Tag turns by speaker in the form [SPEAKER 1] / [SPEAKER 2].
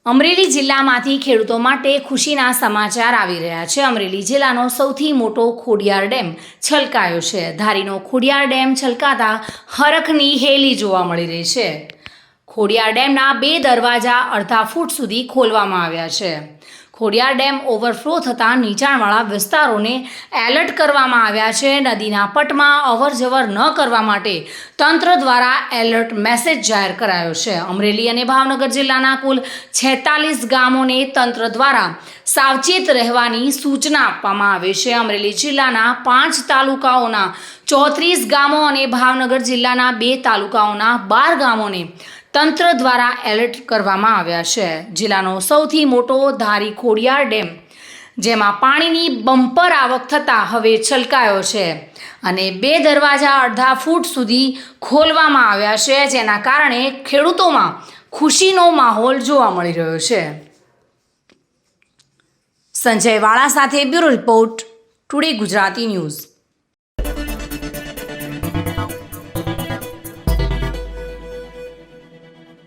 [SPEAKER 1] અમરેલી જિલ્લામાંથી ખેડૂતો માટે ખુશીના સમાચાર આવી રહ્યા છે। અમરેલી જિલ્લાનો સૌથી મોટો ખોડિયાર ડેમ છલકાયો છે। ધારીનો ખોડિયાર ડેમ છલકાતા હરખની હેલી જોવા મળી રહી છે। ખોડિયાર ડેમના 2 દરવાજા અડધા ફૂટ સુધી ખોલવામાં આવ્યા છે। ખોડિયાર ડેમ ઓવરફ્લો થતાં નીચાણવાળા વિસ્તારોને એલર્ટ કરવામાં આવ્યા છે। નદીના પટમાં અવરજવર ન કરવા માટે તંત્ર દ્વારા એલર્ટ મેસેજ જાહેર કરાયો છે। અમરેલી અને ભાવનગર જિલ્લાના કુલ 46 ગામોને તંત્ર દ્વારા સાવચેત રહેવાની સૂચના આપવામાં આવી છે। અમરેલી જિલ્લાના 5 તાલુકાઓના 34 ગામો અને ભાવનગર જિલ્લાના 2 તાલુકાઓના 12 ગામોને તંત્ર દ્વારા એલર્ટ કરવામાં આવ્યા છે। જિલ્લાનો સૌથી મોટો ધારી ખોડિયાર ડેમ જેમાં પાણીની બમ્પર આવક થતાં હવે છલકાયો છે અને 2 દરવાજા અડધા ફૂટ સુધી ખોલવામાં આવ્યા છે, જેના કારણે ખેડૂતોમાં ખુશીનો માહોલ જોવા મળી રહ્યો છે। સંજય વાળા સાથે bureau report, today Gujarati news.